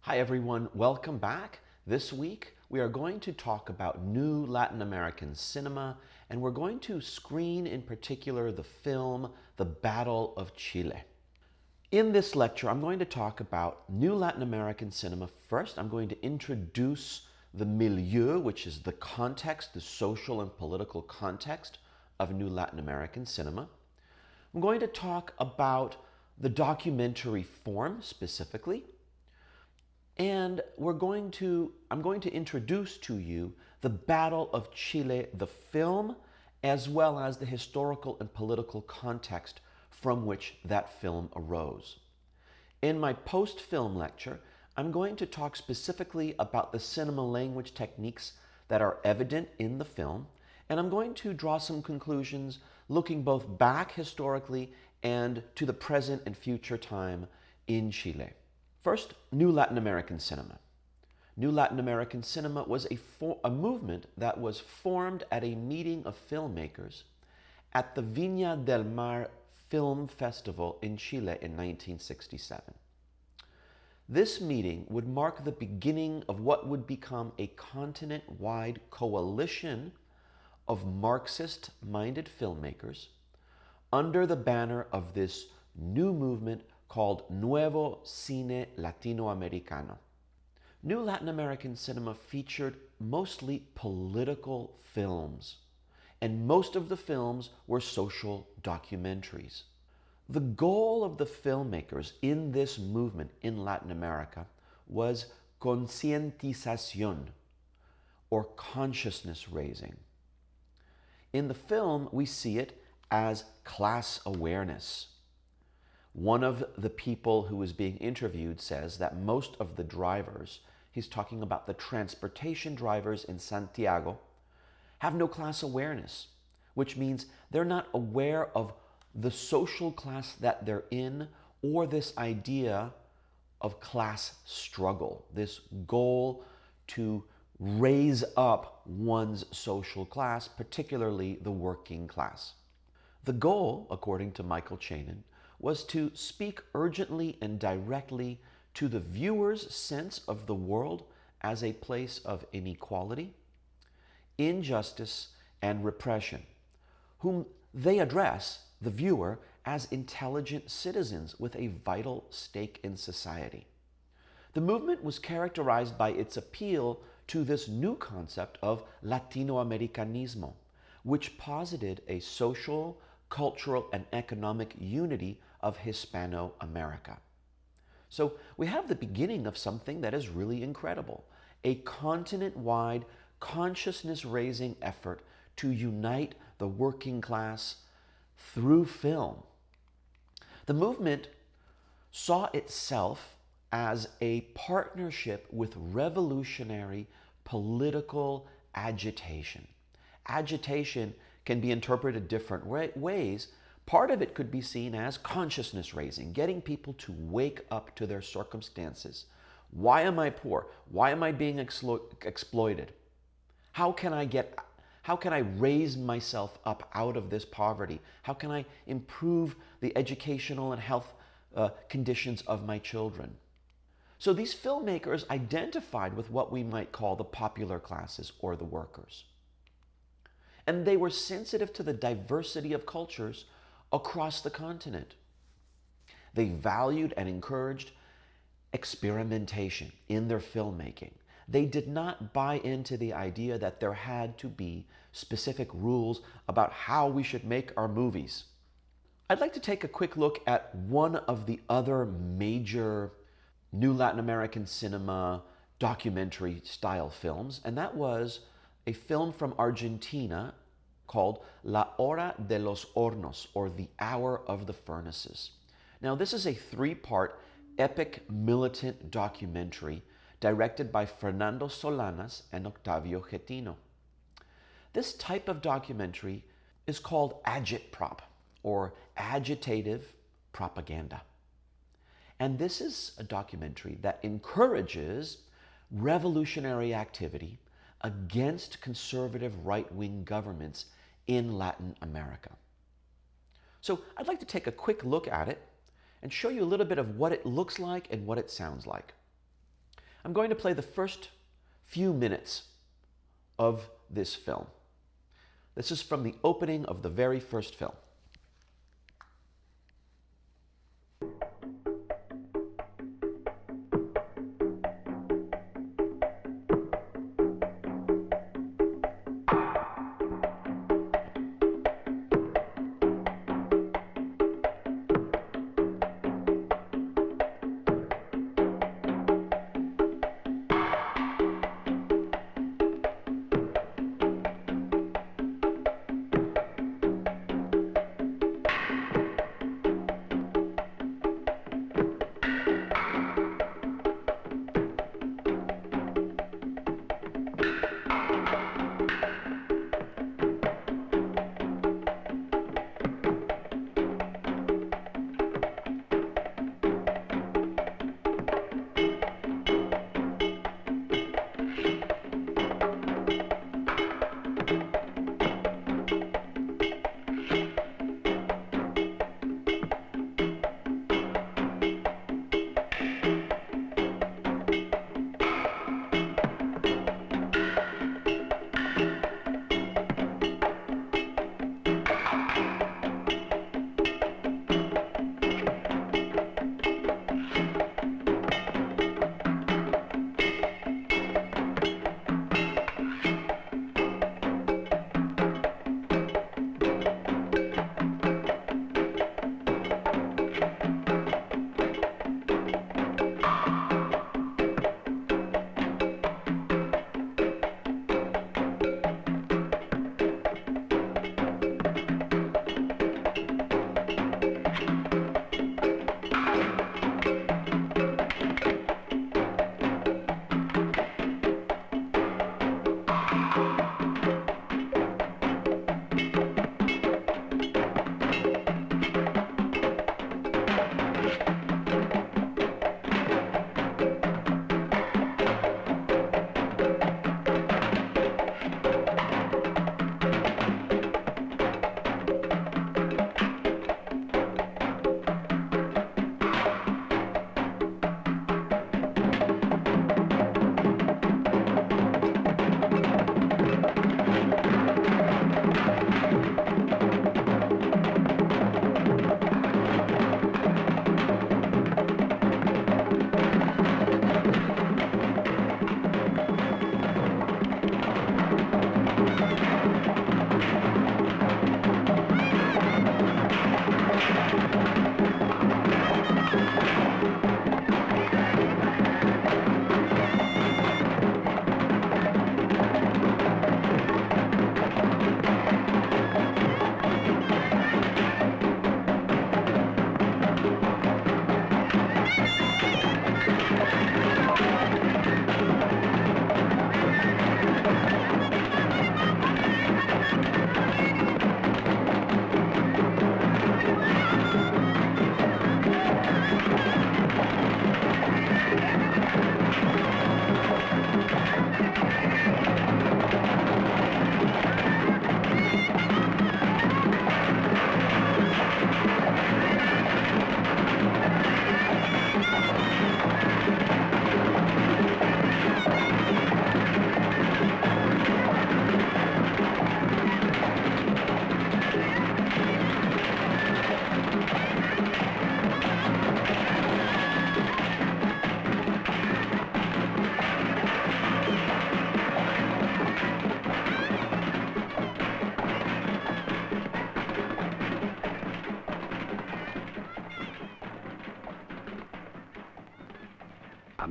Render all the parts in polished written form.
Hi everyone, welcome back. This week we are going to talk about new Latin American cinema, and we're going to screen in particular the film The Battle of Chile. In this lecture, I'm going to talk about new Latin American cinema. First, I'm going to introduce the milieu, which is the context, the social and political context of new Latin American cinema. I'm going to talk about the documentary form specifically. And I'm going to introduce to you the Battle of Chile, the film, as well as the historical and political context from which that film arose. In my post-film lecture, I'm going to talk specifically about the cinema language techniques that are evident in the film, and I'm going to draw some conclusions looking both back historically and to the present and future time in Chile. First, new Latin American cinema. New Latin American cinema was a movement that was formed at a meeting of filmmakers at the Viña del Mar Film Festival in Chile in 1967. This meeting would mark the beginning of what would become a continent-wide coalition of Marxist-minded filmmakers under the banner of this new movement called Nuevo Cine Latinoamericano. New Latin American cinema featured mostly political films, and most of the films were social documentaries. The goal of the filmmakers in this movement in Latin America was concientización, or consciousness raising. In the film, we see it as class awareness. One of the people who was being interviewed says that most of the drivers, he's talking about the transportation drivers in Santiago, have no class awareness, which means they're not aware of the social class that they're in or this idea of class struggle, this goal to raise up one's social class, particularly the working class. The goal, according to Michael Chanin, was to speak urgently and directly to the viewer's sense of the world as a place of inequality, injustice, and repression, whom they address, the viewer, as intelligent citizens with a vital stake in society. The movement was characterized by its appeal to this new concept of Latinoamericanismo, which posited a social, cultural, and economic unity of Hispano-America. So we have the beginning of something that is really incredible, a continent-wide consciousness-raising effort to unite the working class through film. The movement saw itself as a partnership with revolutionary political agitation. Agitation can be interpreted different ways. Part of it could be seen as consciousness raising, getting people to wake up to their circumstances. Why am I poor? Why am I being exploited? How can I raise myself up out of this poverty? How can I improve the educational and health conditions of my children? So these filmmakers identified with what we might call the popular classes or the workers. And they were sensitive to the diversity of cultures across the continent. They valued and encouraged experimentation in their filmmaking. They did not buy into the idea that there had to be specific rules about how we should make our movies. I'd like to take a quick look at one of the other major new Latin American cinema documentary style films, and that was a film from Argentina called La Hora de los Hornos, or The Hour of the Furnaces. Now, this is a three-part epic militant documentary directed by Fernando Solanas and Octavio Getino. This type of documentary is called agitprop, or agitative propaganda. And this is a documentary that encourages revolutionary activity against conservative right-wing governments in Latin America. So I'd like to take a quick look at it and show you a little bit of what it looks like and what it sounds like. I'm going to play the first few minutes of this film. This is from the opening of the very first film.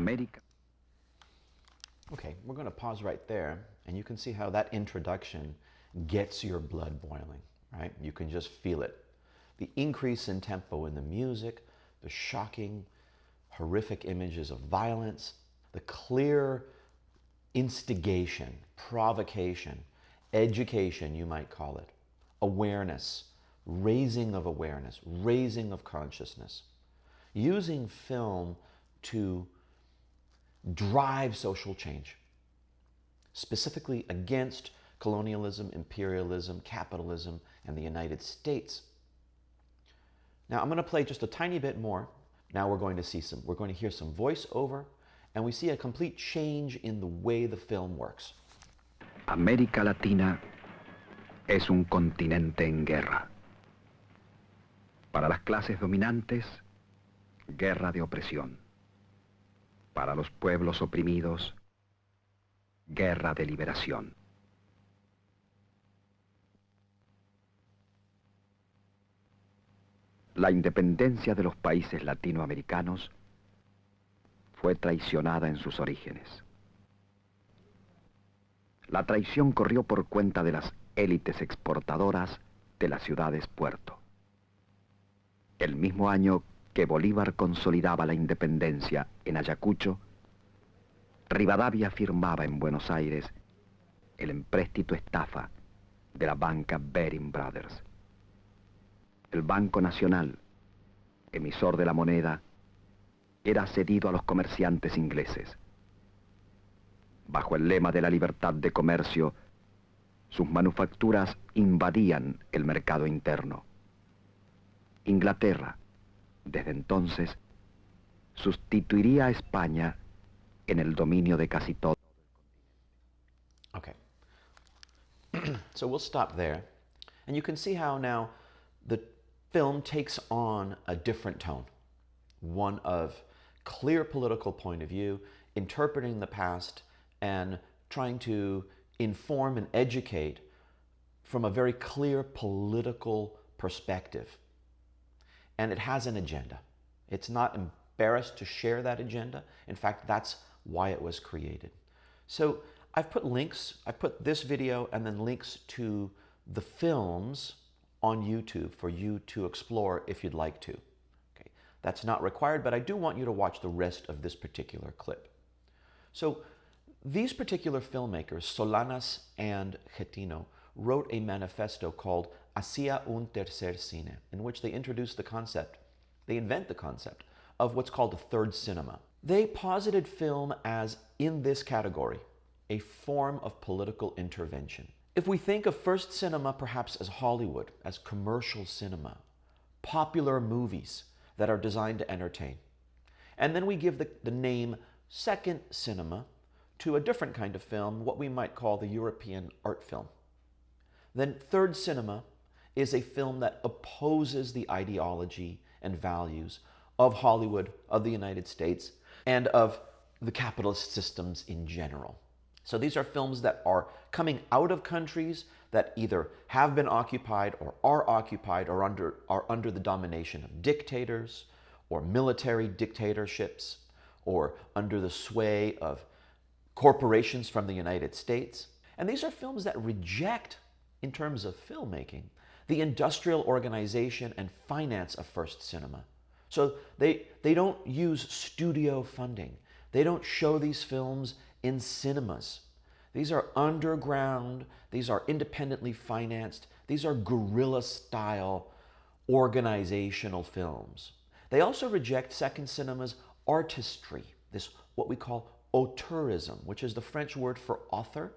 America. Okay, we're going to pause right there, and you can see how that introduction gets your blood boiling, right? You can just feel it. The increase in tempo in the music, the shocking, horrific images of violence, the clear instigation, provocation, education, you might call it, awareness, raising of awareness, raising of consciousness, using film to drive social change, specifically against colonialism, imperialism, capitalism, and the United States. Now I'm going to play just a tiny bit more. Now we're going to hear some voiceover, and we see a complete change in the way the film works. América Latina es un continente en guerra. Para las clases dominantes, guerra de opresión. Para los pueblos oprimidos, guerra de liberación. La independencia de los países latinoamericanos fue traicionada en sus orígenes. La traición corrió por cuenta de las élites exportadoras de las ciudades puerto. El mismo año que Bolívar consolidaba la independencia en Ayacucho, Rivadavia firmaba en Buenos Aires el empréstito estafa de la banca Baring Brothers. El Banco Nacional, emisor de la moneda, era cedido a los comerciantes ingleses. Bajo el lema de la libertad de comercio, sus manufacturas invadían el mercado interno. Inglaterra, desde entonces, sustituiría a España en el dominio de casi todo. Okay. So we'll stop there. And you can see how now the film takes on a different tone. One of clear political point of view, interpreting the past and trying to inform and educate from a very clear political perspective. And it has an agenda. It's not embarrassed to share that agenda. In fact, that's why it was created. So I've put links, I've put this video and then links to the films on YouTube for you to explore if you'd like to. Okay. That's not required, but I do want you to watch the rest of this particular clip. So these particular filmmakers, Solanas and Getino, wrote a manifesto called Hacia un tercer cine, in which they introduce the concept, they invent the concept of what's called a third cinema. They posited film as, in this category, a form of political intervention. If we think of first cinema perhaps as Hollywood, as commercial cinema, popular movies that are designed to entertain, and then we give the name second cinema to a different kind of film, what we might call the European art film. Then third cinema is a film that opposes the ideology and values of Hollywood, of the United States, and of the capitalist systems in general. So these are films that are coming out of countries that either have been occupied or are occupied or are under the domination of dictators or military dictatorships or under the sway of corporations from the United States. And these are films that reject, in terms of filmmaking, the industrial organization and finance of first cinema. So they don't use studio funding. They don't show these films in cinemas. These are underground, these are independently financed, these are guerrilla-style organizational films. They also reject second cinema's artistry, this what we call auteurism, which is the French word for author,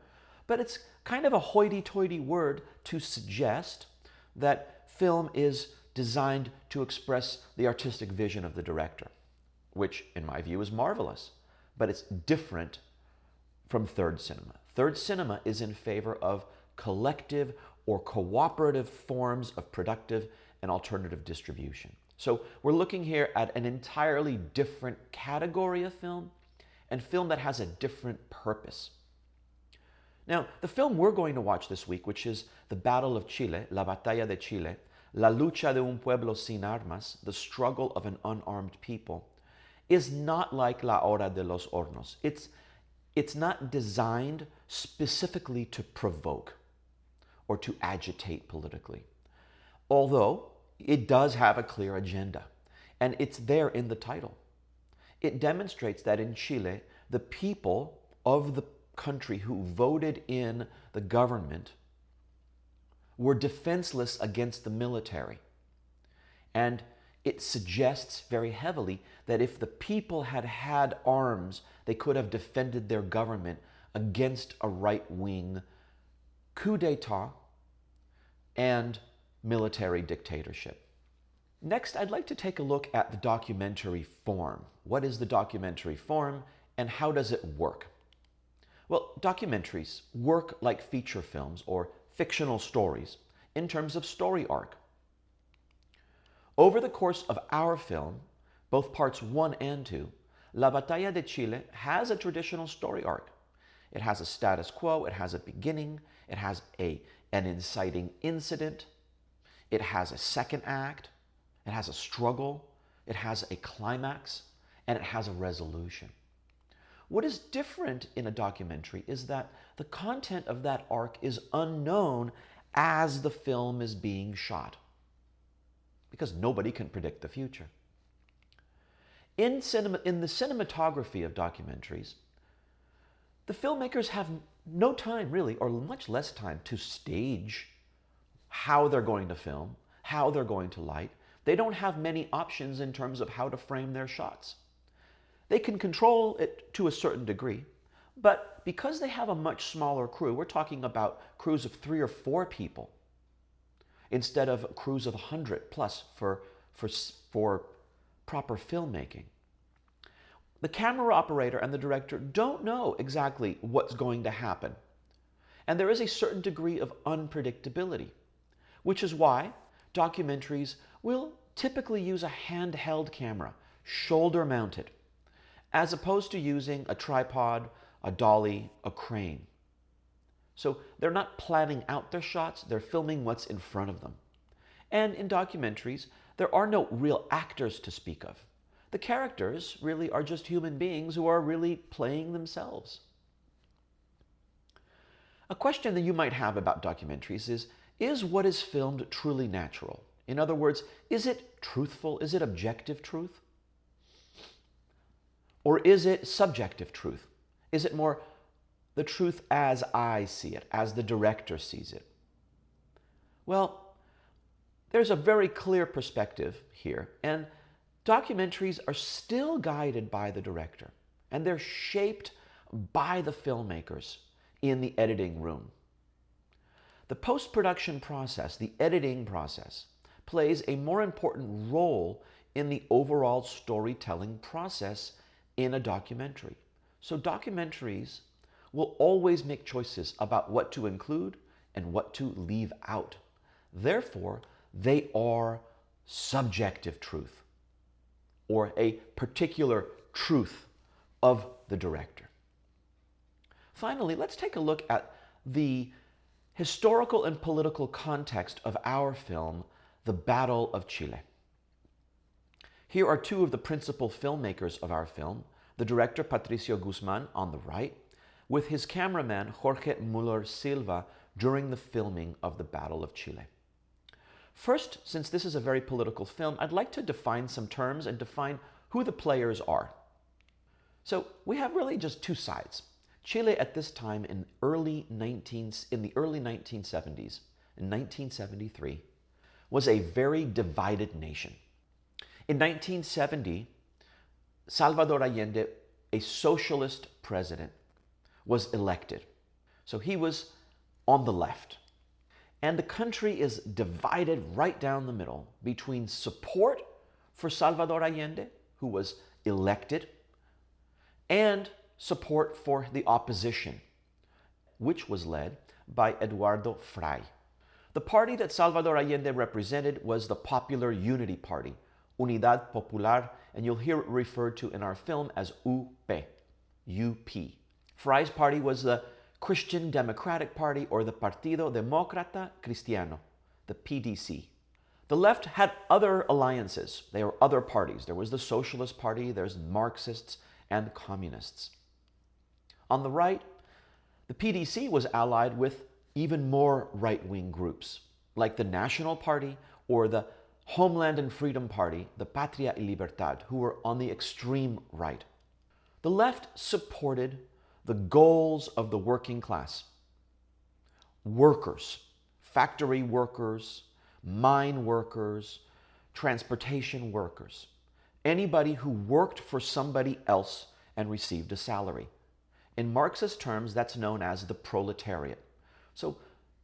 but it's kind of a hoity-toity word to suggest that film is designed to express the artistic vision of the director, which in my view is marvelous, but it's different from third cinema. Third cinema is in favor of collective or cooperative forms of productive and alternative distribution. So we're looking here at an entirely different category of film and film that has a different purpose. Now, the film we're going to watch this week, which is The Battle of Chile, La Batalla de Chile, La lucha de un pueblo sin armas, the struggle of an unarmed people, is not like La Hora de los Hornos. It's not designed specifically to provoke or to agitate politically, although it does have a clear agenda, and it's there in the title. It demonstrates that in Chile, the people of the country who voted in the government were defenseless against the military. And it suggests very heavily that if the people had had arms, they could have defended their government against a right-wing coup d'etat and military dictatorship. Next, I'd like to take a look at the documentary form. What is the documentary form? And how does it work? Well, documentaries work like feature films or fictional stories in terms of story arc. Over the course of our film, both parts 1 and 2, La Batalla de Chile has a traditional story arc. It has a status quo, it has a beginning, it has an inciting incident, it has a second act, it has a struggle, it has a climax, and it has a resolution. What is different in a documentary is that the content of that arc is unknown as the film is being shot, because nobody can predict the future. In the cinematography of documentaries, the filmmakers have no time really, or much less time, to stage how they're going to film, how they're going to light. They don't have many options in terms of how to frame their shots. They can control it to a certain degree, but because they have a much smaller crew, we're talking about crews of 3 or 4 people, instead of crews of 100 plus for proper filmmaking. The camera operator and the director don't know exactly what's going to happen. And there is a certain degree of unpredictability, which is why documentaries will typically use a handheld camera, shoulder mounted, as opposed to using a tripod, a dolly, a crane. So they're not planning out their shots, they're filming what's in front of them. And in documentaries, there are no real actors to speak of. The characters really are just human beings who are really playing themselves. A question that you might have about documentaries is what is filmed truly natural? In other words, is it truthful? Is it objective truth? Or is it subjective truth? Is it more the truth as I see it, as the director sees it? Well, there's a very clear perspective here, and documentaries are still guided by the director, and they're shaped by the filmmakers in the editing room. The post-production process, the editing process, plays a more important role in the overall storytelling process in a documentary. So documentaries will always make choices about what to include and what to leave out. Therefore, they are subjective truth, or a particular truth of the director. Finally, let's take a look at the historical and political context of our film, The Battle of Chile. Here are 2 of the principal filmmakers of our film, the director Patricio Guzman on the right, with his cameraman Jorge Muller Silva during the filming of The Battle of Chile. First, since this is a very political film, I'd like to define some terms and define who the players are. So we have really just 2 sides. Chile at this time in the early 1970s, in 1973, was a very divided nation. In 1970, Salvador Allende, a socialist president, was elected. So he was on the left. And the country is divided right down the middle between support for Salvador Allende, who was elected, and support for the opposition, which was led by Eduardo Frei. The party that Salvador Allende represented was the Popular Unity Party, Unidad Popular, and you'll hear it referred to in our film as UP, UP. Frei's party was the Christian Democratic Party, or the Partido Demócrata Cristiano, the PDC. The left had other alliances. There were other parties. There was the Socialist Party, there's Marxists and Communists. On the right, the PDC was allied with even more right-wing groups, like the National Party or the Homeland and Freedom Party, the Patria y Libertad, who were on the extreme right. The left supported the goals of the working class. Workers, factory workers, mine workers, transportation workers. Anybody who worked for somebody else and received a salary. In Marxist terms, that's known as the proletariat. So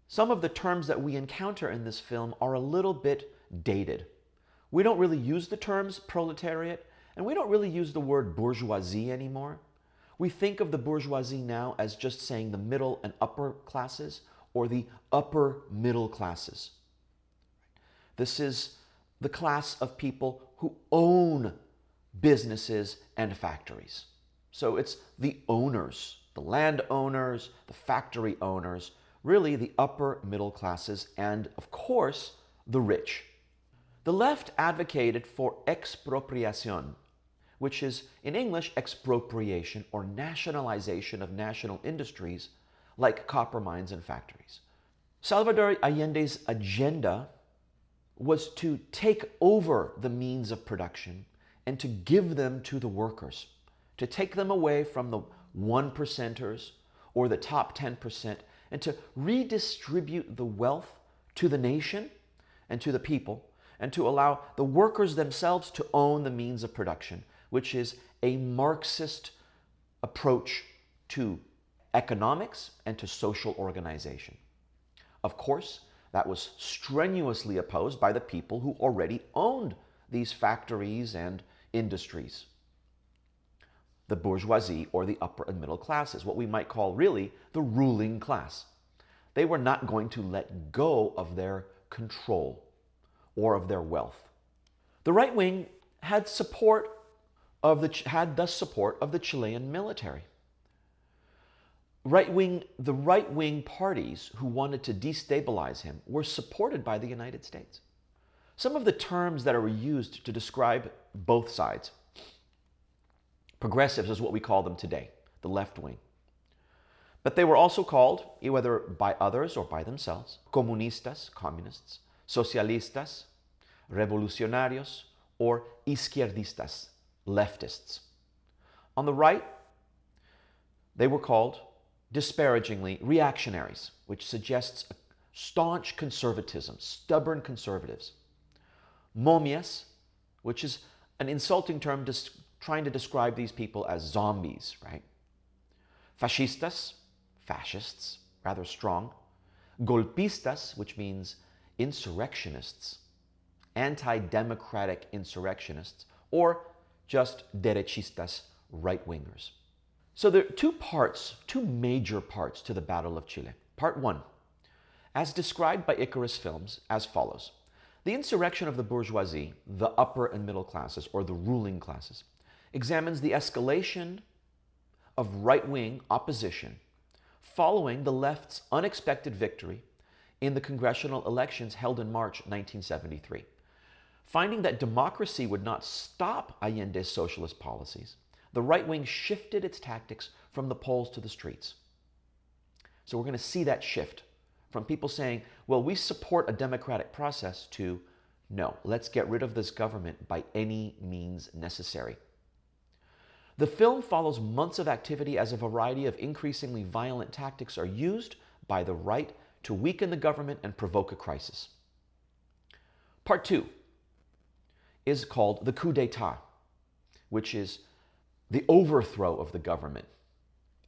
some of the terms that we encounter in this film are a little bit dated. We don't really use the terms proletariat, and we don't really use the word bourgeoisie anymore. We think of the bourgeoisie now as just saying the middle and upper classes or the upper middle classes. This is the class of people who own businesses and factories. So it's the owners, the landowners, the factory owners, really the upper middle classes, and of course, the rich. The left advocated for expropriation, which is in English expropriation or nationalization of national industries like copper mines and factories. Salvador Allende's agenda was to take over the means of production and to give them to the workers, to take them away from the 1%ers or the top 10% and to redistribute the wealth to the nation and to the people and to allow the workers themselves to own the means of production, which is a Marxist approach to economics and to social organization. Of course, that was strenuously opposed by the people who already owned these factories and industries. The bourgeoisie, or the upper and middle classes, what we might call really the ruling class. They were not going to let go of their control or of their wealth. The right wing had the support of the Chilean military. The right-wing parties who wanted to destabilize him were supported by the United States. Some of the terms that are used to describe both sides. Progressives is what we call them today, the left wing. But they were also called, whether by others or by themselves, comunistas, communists, socialistas, revolucionarios, or izquierdistas, leftists. On the right, they were called, disparagingly, reactionaries, which suggests a staunch conservatism, stubborn conservatives. Momias, which is an insulting term trying to describe these people as zombies, right? Fascistas, fascists, rather strong. Golpistas, which means insurrectionists, anti-democratic insurrectionists, or just derechistas, right-wingers. So there are two major parts to the Battle of Chile. Part one, as described by Icarus Films, as follows. The insurrection of the bourgeoisie, the upper and middle classes, or the ruling classes, examines the escalation of right-wing opposition following the left's unexpected victory in the congressional elections held in March 1973. Finding that democracy would not stop Allende's socialist policies, the right wing shifted its tactics from the polls to the streets. So we're going to see that shift from people saying, well, we support a democratic process to, no, let's get rid of this government by any means necessary. The film follows months of activity as a variety of increasingly violent tactics are used by the right to weaken the government and provoke a crisis. Part two is called the coup d'etat, which is the overthrow of the government,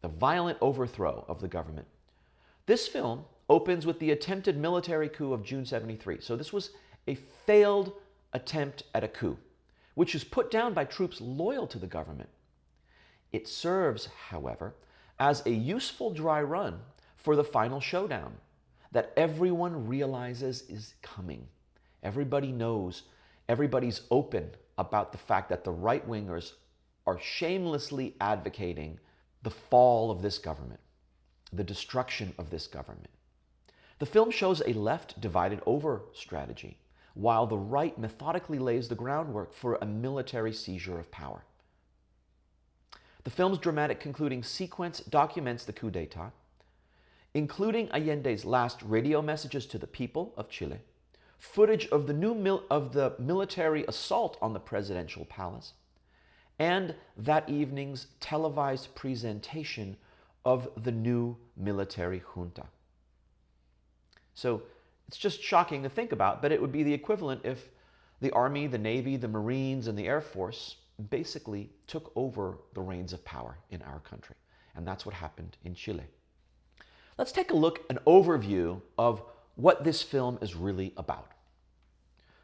the violent overthrow of the government. This film opens with the attempted military coup of June 73. So this was a failed attempt at a coup, which was put down by troops loyal to the government. It serves, however, as a useful dry run for the final showdown that everyone realizes is coming. Everybody knows, everybody's open about the fact that the right-wingers are shamelessly advocating the fall of this government, the destruction of this government. The film shows a left divided over strategy, while the right methodically lays the groundwork for a military seizure of power. The film's dramatic concluding sequence documents the coup d'etat, including Allende's last radio messages to the people of Chile, footage of the military assault on the presidential palace, and that evening's televised presentation of the new military junta. So it's just shocking to think about, but it would be the equivalent if the Army, the Navy, the Marines, and the Air Force basically took over the reins of power in our country. And that's what happened in Chile. Let's take a look, an overview of what this film is really about.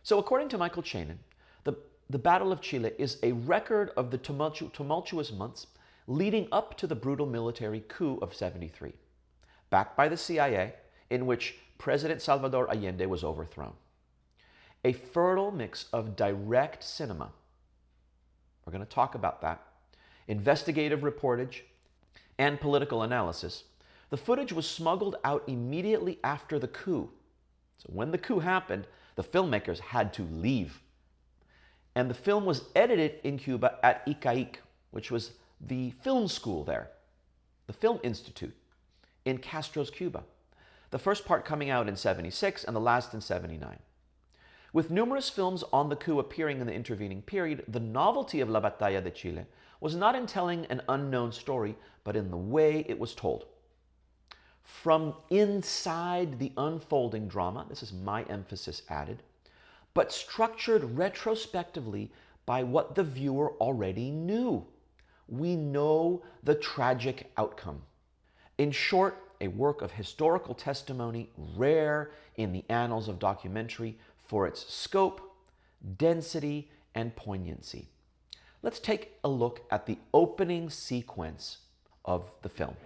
So according to Michael Chanin, the Battle of Chile is a record of the tumultuous months leading up to the brutal military coup of 73, backed by the CIA, in which President Salvador Allende was overthrown. A fertile mix of direct cinema, we're going to talk about that, investigative reportage, and political analysis. The footage was smuggled out immediately after the coup. So when the coup happened, the filmmakers had to leave. And the film was edited in Cuba at ICAIC, which was the film school there, the Film Institute in Castro's Cuba. The first part coming out in 76 and the last in 79. With numerous films on the coup appearing in the intervening period, the novelty of La Batalla de Chile was not in telling an unknown story, but in the way it was told. From inside the unfolding drama, this is my emphasis added, but structured retrospectively by what the viewer already knew. We know the tragic outcome. In short, a work of historical testimony rare in the annals of documentary for its scope, density, and poignancy. Let's take a look at the opening sequence of the film.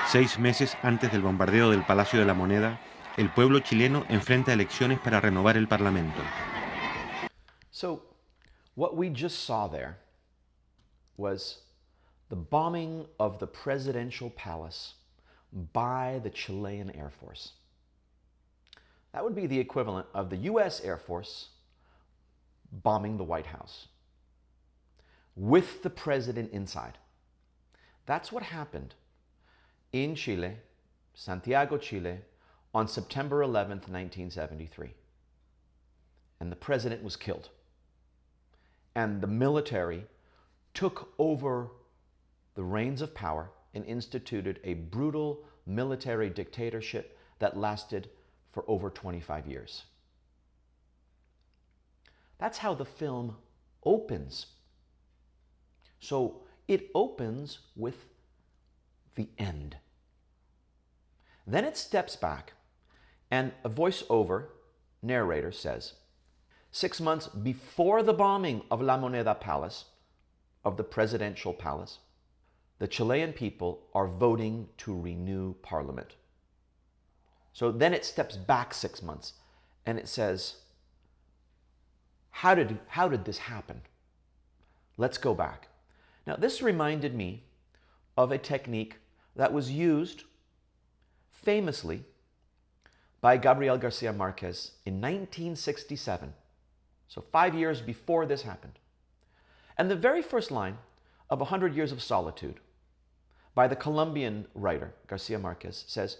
Seis meses antes del bombardeo del Palacio de la Moneda, el pueblo chileno enfrenta elecciones para renovar el Parlamento. So, what we just saw there was the bombing of the presidential palace by the Chilean Air Force. That would be the equivalent of the US Air Force bombing the White House with the president inside. That's what happened in Chile, Santiago, Chile, on September 11th, 1973. And the president was killed. And the military took over the reins of power and instituted a brutal military dictatorship that lasted for over 25 years. That's how the film opens. So it opens with the end. Then it steps back, and a voiceover narrator says, 6 months before the bombing of La Moneda Palace, of the presidential palace, the Chilean people are voting to renew parliament. So then it steps back 6 months, and it says, how did this happen? Let's go back. Now, this reminded me of a technique that was used famously by Gabriel Garcia Marquez in 1967, so 5 years before this happened. And the very first line of 100 Years of Solitude by the Colombian writer Garcia Marquez says,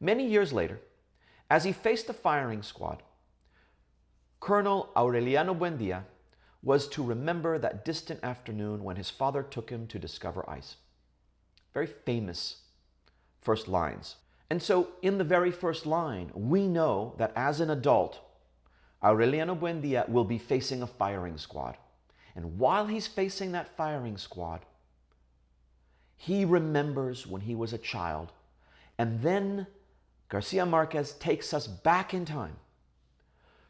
many years later, as he faced the firing squad, Colonel Aureliano Buendia was to remember that distant afternoon when his father took him to discover ice. Very famous first lines. And so in the very first line, we know that as an adult, Aureliano Buendia will be facing a firing squad. And while he's facing that firing squad, he remembers when he was a child. And then Garcia Marquez takes us back in time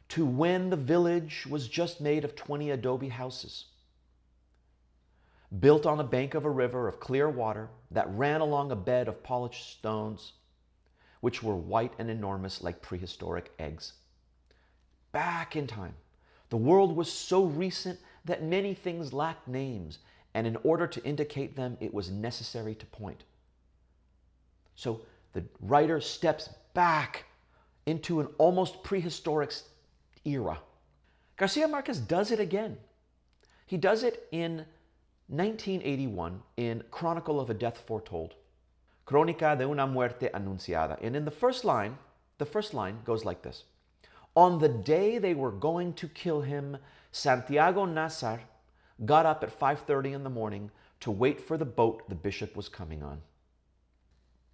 to when the village was just made of 20 adobe houses, built on a bank of a river of clear water that ran along a bed of polished stones, which were white and enormous like prehistoric eggs. Back in time, the world was so recent that many things lacked names, and in order to indicate them, it was necessary to point. So the writer steps back into an almost prehistoric era. Garcia Marquez does it again. He does it in 1981 in Chronicle of a Death Foretold, Crónica de una muerte anunciada. And in the first line goes like this. On the day they were going to kill him, Santiago Nazar got up at 5:30 in the morning to wait for the boat the bishop was coming on.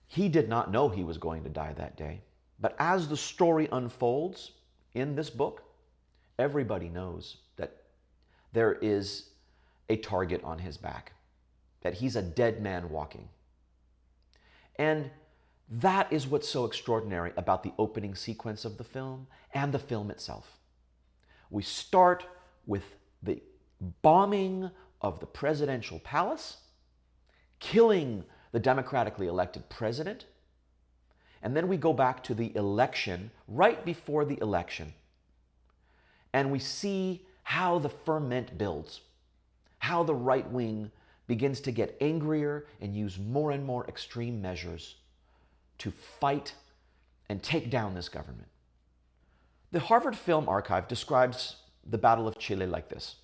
He did not know he was going to die that day. But as the story unfolds in this book, everybody knows that there is a target on his back, that he's a dead man walking. And that is what's so extraordinary about the opening sequence of the film and the film itself. We start with the bombing of the presidential palace, killing the democratically elected president, and then we go back to the election, right before the election, and we see how the ferment builds, how the right wing begins to get angrier and use more and more extreme measures to fight and take down this government. The Harvard Film Archive describes the Battle of Chile like this.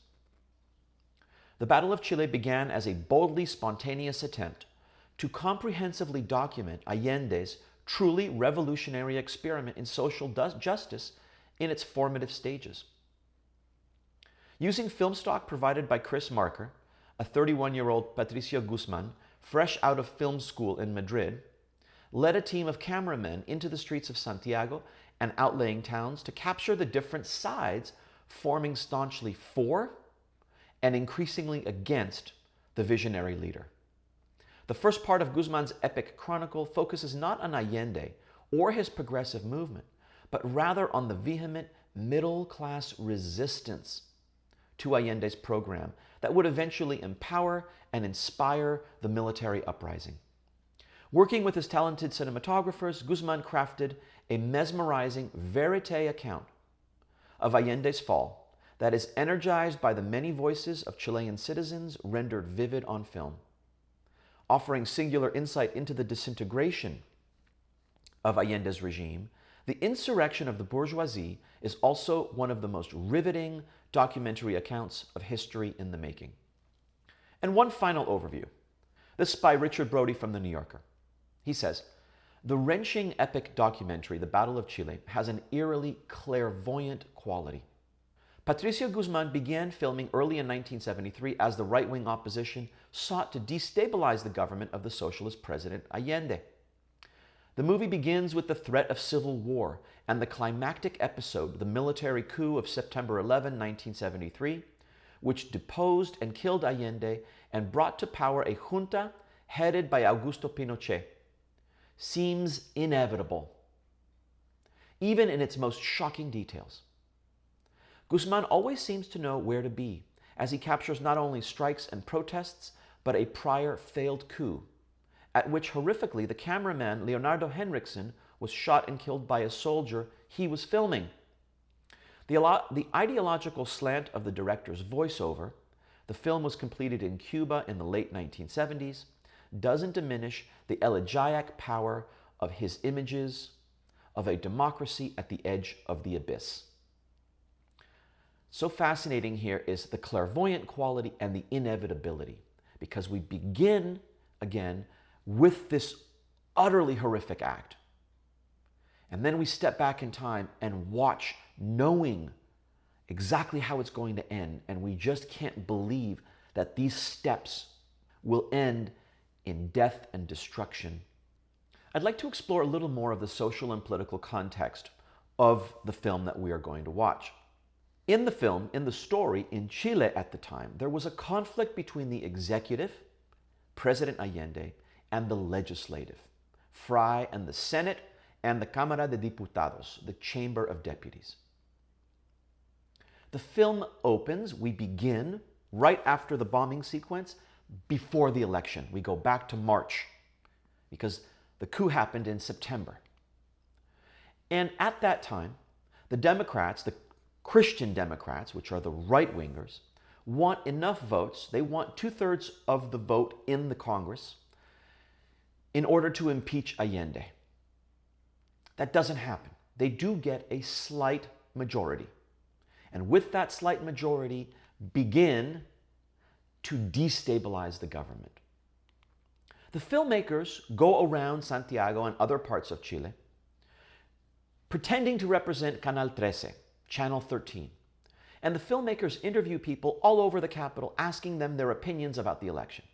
The Battle of Chile began as a boldly spontaneous attempt to comprehensively document Allende's truly revolutionary experiment in social justice in its formative stages. Using film stock provided by Chris Marker, a 31-year-old Patricio Guzman, fresh out of film school in Madrid, led a team of cameramen into the streets of Santiago and outlying towns to capture the different sides forming staunchly for and increasingly against the visionary leader. The first part of Guzman's epic chronicle focuses not on Allende or his progressive movement, but rather on the vehement middle-class resistance to Allende's program that would eventually empower and inspire the military uprising. Working with his talented cinematographers, Guzman crafted a mesmerizing verite account of Allende's fall that is energized by the many voices of Chilean citizens rendered vivid on film. Offering singular insight into the disintegration of Allende's regime, the insurrection of the bourgeoisie is also one of the most riveting documentary accounts of history in the making. And one final overview. This is by Richard Brody from The New Yorker. He says, the wrenching epic documentary, The Battle of Chile, has an eerily clairvoyant quality. Patricio Guzman began filming early in 1973 as the right-wing opposition sought to destabilize the government of the socialist president Allende. The movie begins with the threat of civil war and the climactic episode, the military coup of September 11, 1973, which deposed and killed Allende and brought to power a junta headed by Augusto Pinochet, seems inevitable, even in its most shocking details. Guzman always seems to know where to be, as he captures not only strikes and protests, but a prior failed coup, at which horrifically the cameraman Leonardo Henriksen was shot and killed by a soldier he was filming. The ideological slant of the director's voiceover, the film was completed in Cuba in the late 1970s, doesn't diminish the elegiac power of his images of a democracy at the edge of the abyss. So fascinating here is the clairvoyant quality and the inevitability, because we begin again with this utterly horrific act. And then we step back in time and watch, knowing exactly how it's going to end, and we just can't believe that these steps will end in death and destruction. I'd like to explore a little more of the social and political context of the film that we are going to watch. In the film, in the story, in Chile at the time, there was a conflict between the executive, President Allende, and the legislative, Frei and the Senate, and the Cámara de Diputados, the Chamber of Deputies. The film opens, we begin right after the bombing sequence, before the election. We go back to March, because the coup happened in September. And at that time, the Democrats, the Christian Democrats, which are the right-wingers, want enough votes, they want 2/3 of the vote in the Congress in order to impeach Allende. That doesn't happen. They do get a slight majority. And with that slight majority, begin to destabilize the government. The filmmakers go around Santiago and other parts of Chile pretending to represent Canal 13, Channel 13. And the filmmakers interview people all over the capital asking them their opinions about the election.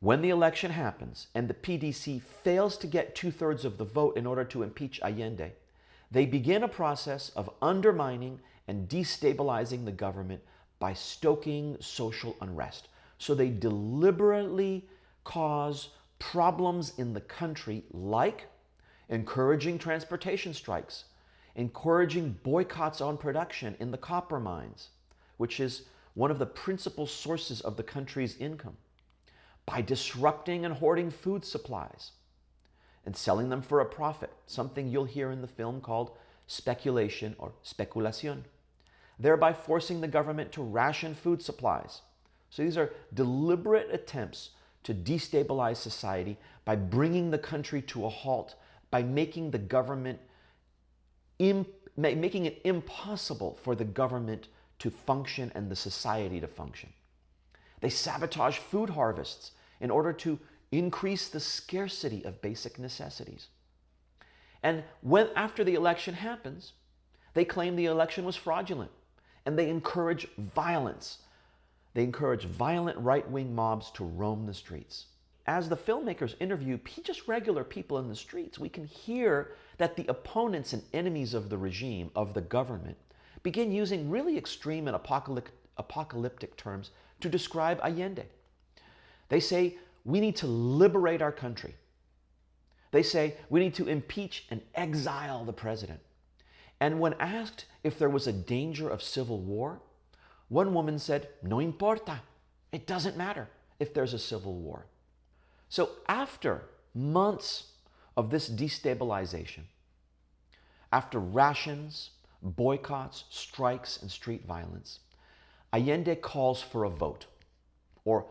When the election happens and the PDC fails to get 2/3 of the vote in order to impeach Allende, they begin a process of undermining and destabilizing the government by stoking social unrest. So they deliberately cause problems in the country, like encouraging transportation strikes, encouraging boycotts on production in the copper mines, which is one of the principal sources of the country's income, by disrupting and hoarding food supplies and selling them for a profit, something you'll hear in the film called speculation or speculación, thereby forcing the government to ration food supplies. So these are deliberate attempts to destabilize society by bringing the country to a halt, by making the government making it impossible for the government to function and the society to function. They sabotage food harvests in order to increase the scarcity of basic necessities. And when after the election happens, they claim the election was fraudulent, and they encourage violence. They encourage violent right-wing mobs to roam the streets. As the filmmakers interview just regular people in the streets, we can hear that the opponents and enemies of the regime, of the government, begin using really extreme and apocalyptic terms to describe Allende. They say, we need to liberate our country. They say, we need to impeach and exile the president. And when asked if there was a danger of civil war, one woman said, no importa, it doesn't matter if there's a civil war. So after months of this destabilization, after rations, boycotts, strikes, and street violence, Allende calls for a vote, or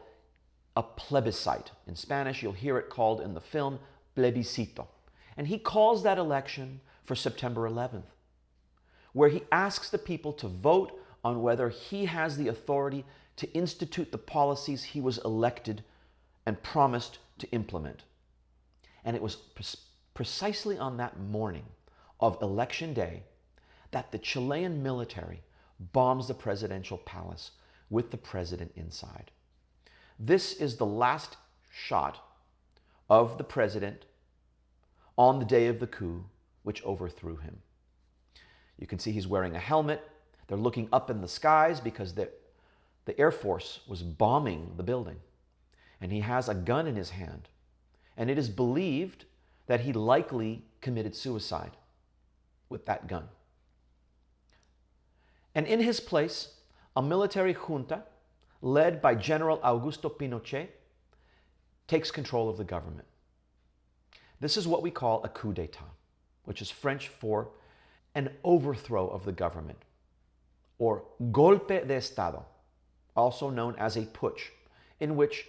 a plebiscite. In Spanish, you'll hear it called in the film plebiscito. And he calls that election for September 11th, where he asks the people to vote on whether he has the authority to institute the policies he was elected and promised to implement. And it was precisely on that morning of Election Day that the Chilean military bombs the presidential palace with the president inside. This is the last shot of the president on the day of the coup, which overthrew him. You can see he's wearing a helmet. They're looking up in the skies because the Air Force was bombing the building. And he has a gun in his hand. And it is believed that he likely committed suicide with that gun. And in his place, a military junta led by General Augusto Pinochet takes control of the government. This is what we call a coup d'etat, which is French for an overthrow of the government, or golpe de Estado, also known as a putsch, in which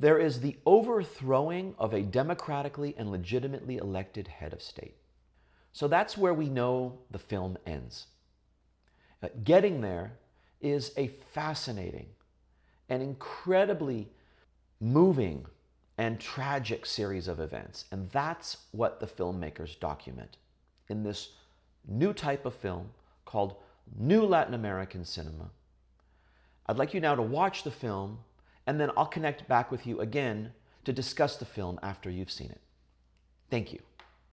there is the overthrowing of a democratically and legitimately elected head of state. So that's where we know the film ends. Getting there is a fascinating and incredibly moving and tragic series of events. And that's what the filmmakers document in this new type of film called New Latin American Cinema. I'd like you now to watch the film, and then I'll connect back with you again to discuss the film after you've seen it. Thank you.